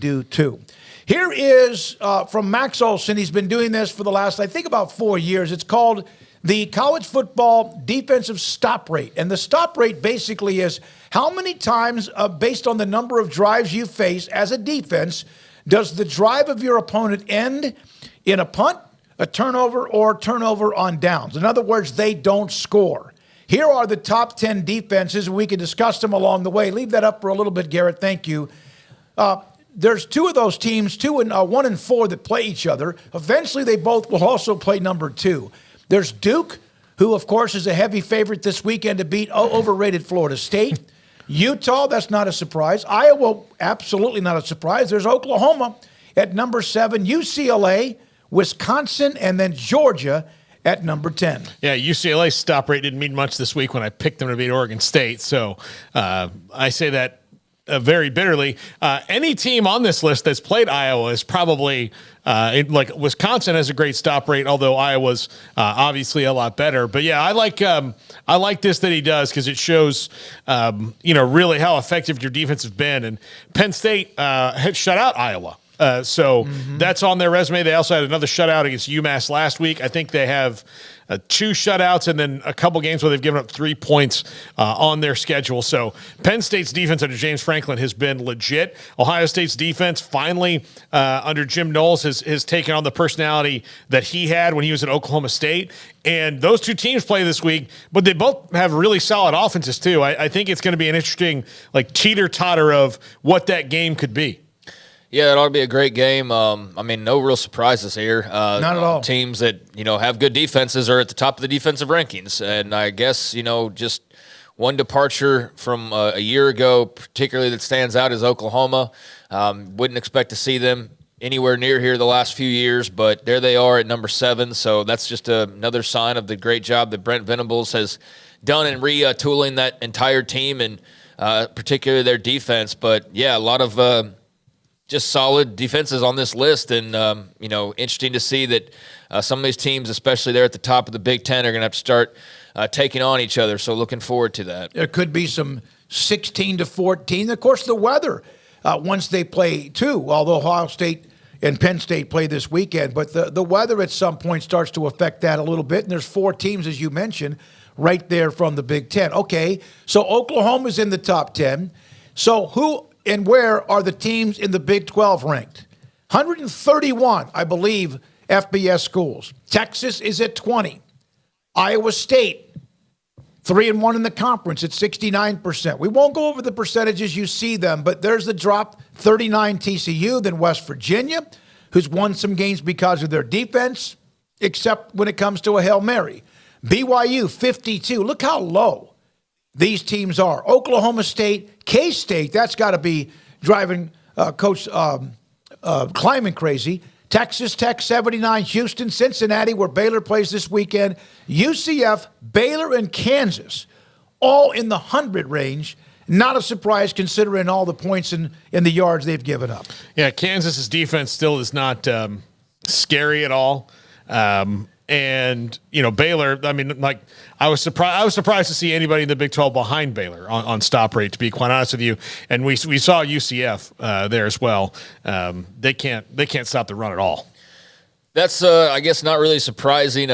do too. Here is from Max Olson. He's been doing this for the last, I think, about 4 years. It's called the college football defensive stop rate. And the stop rate basically is how many times, based on the number of drives you face as a defense, does the drive of your opponent end in a punt, a turnover, or turnover on downs? In other words, they don't score. Here are the top 10 defenses. We can discuss them along the way. Leave that up for a little bit, Garrett. Thank you. There's two of those teams, 1 and 4, that play each other. Eventually, they both will also play number 2. There's Duke, who, of course, is a heavy favorite this weekend to beat overrated Florida State. Utah, that's not a surprise. Iowa, absolutely not a surprise. There's Oklahoma at number 7, UCLA, Wisconsin, and then Georgia at number 10. Yeah, UCLA's stop rate didn't mean much this week when I picked them to beat Oregon State. So I say that very bitterly. Any team on this list that's played Iowa is probably like Wisconsin has a great stop rate, although Iowa's obviously a lot better. But yeah, I like this that he does because it shows really how effective your defense has been. And Penn State had shut out Iowa. So that's on their resume. They also had another shutout against UMass last week. I think they have 2 shutouts and then a couple games where they've given up 3 points on their schedule. So Penn State's defense under James Franklin has been legit. Ohio State's defense finally under Jim Knowles has taken on the personality that he had when he was at Oklahoma State. And those 2 teams play this week, but they both have really solid offenses too. I think it's going to be an interesting teeter-totter of what that game could be. Yeah, it ought to be a great game. No real surprises here. Not at all. Teams that, have good defenses are at the top of the defensive rankings. And I guess, just one departure from a year ago, particularly that stands out, is Oklahoma. Wouldn't expect to see them anywhere near here the last few years, but there they are at number 7. So that's just another sign of the great job that Brent Venables has done in retooling that entire team and particularly their defense. But, yeah, a lot of just solid defenses on this list, and interesting to see that some of these teams, especially there at the top of the Big Ten, are going to have to start taking on each other. So looking forward to that. There could be some 16-14. Of course, the weather once they play too. Although Ohio State and Penn State play this weekend, but the weather at some point starts to affect that a little bit. And there's 4 teams, as you mentioned, right there from the Big Ten. Okay, so Oklahoma's in the top 10. So who and where are the teams in the Big 12 ranked? 131, I believe, FBS schools. Texas is at 20. Iowa State, 3-1 in the conference at 69%. We won't go over the percentages, you see them, but there's the drop. 39 TCU, then West Virginia, who's won some games because of their defense, except when it comes to a Hail Mary. BYU, 52. Look how low these teams are. Oklahoma State, K-State, that's got to be driving Coach Kleiman crazy. Texas Tech, 79. Houston, Cincinnati, where Baylor plays this weekend. UCF, Baylor, and Kansas, all in the 100 range. Not a surprise considering all the points in the yards they've given up. Yeah, Kansas's defense still is not scary at all. And Baylor. I was surprised to see anybody in the Big 12 behind Baylor on stop rate. To be quite honest with you, and we saw UCF there as well. They can't stop the run at all. That's I guess not really surprising.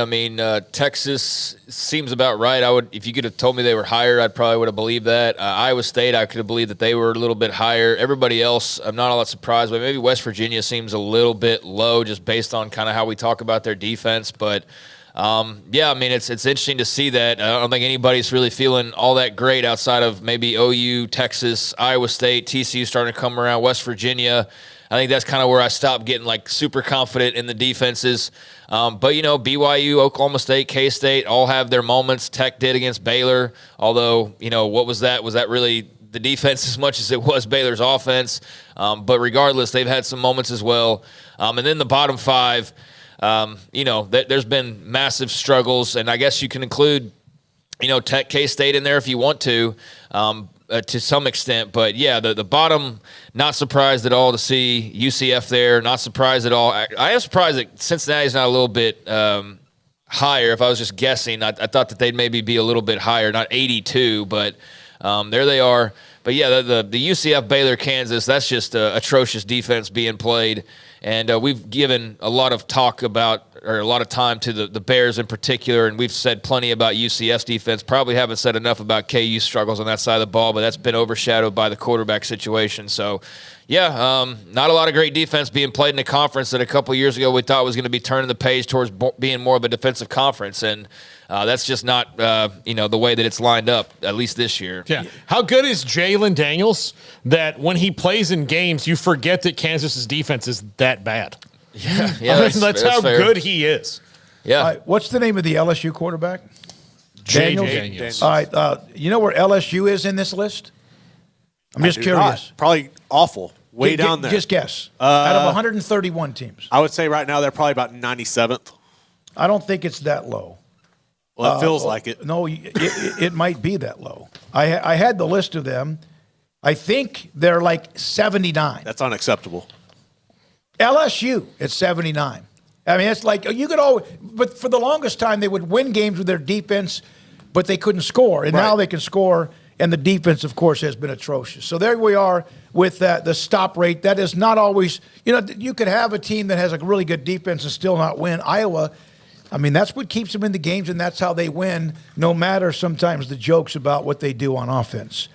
Texas seems about right. If you could have told me they were higher, I probably would have believed that. Iowa State, I could have believed that they were a little bit higher. Everybody else, I'm not all that surprised, but maybe West Virginia seems a little bit low just based on kind of how we talk about their defense. But it's interesting to see that. I don't think anybody's really feeling all that great outside of maybe OU, Texas, Iowa State, TCU starting to come around, West Virginia. I think that's kind of where I stopped getting super confident in the defenses. But BYU, Oklahoma State, K-State all have their moments. Tech did against Baylor, although, what was that? Was that really the defense as much as it was Baylor's offense? But regardless, they've had some moments as well. And then the bottom 5, there's been massive struggles, and I guess you can include, Tech, K-State in there if you want to some extent. But, yeah, the bottom, not surprised at all to see UCF there. Not surprised at all. I am surprised that Cincinnati's not a little bit higher. If I was just guessing, I thought that they'd maybe be a little bit higher, not 82, but there they are. yeah, the UCF Baylor Kansas, that's just atrocious defense being played. And we've given a lot of talk about, or a lot of time to the Bears in particular, and we've said plenty about UCF's defense. Probably haven't said enough about KU's struggles on that side of the ball, but that's been overshadowed by the quarterback situation. So, yeah, not a lot of great defense being played in a conference that a couple years ago we thought was going to be turning the page towards being more of a defensive conference, and that's just not the way that it's lined up, at least this year. Yeah. How good is Jalen Daniels that when he plays in games, you forget that Kansas's defense is that bad? Yeah, that's how fair. good he is. Yeah. What's the name of the LSU quarterback? Daniels. All right. You know where LSU is in this list? I'm just curious. Probably awful. Way down there. Just guess. Out of 131 teams. I would say right now they're probably about 97th. I don't think it's that low. Well, it feels like it. No, it might be that low. I had the list of them. I think they're like 79. That's unacceptable. LSU at 79. I mean, it's like you could always, but for the longest time they would win games with their defense, but they couldn't score, and now they can score. And the defense, of course, has been atrocious. So there we are with the stop rate. That is not always, you could have a team that has a really good defense and still not win. Iowa, I mean, that's what keeps them in the games, and that's how they win, no matter sometimes the jokes about what they do on offense.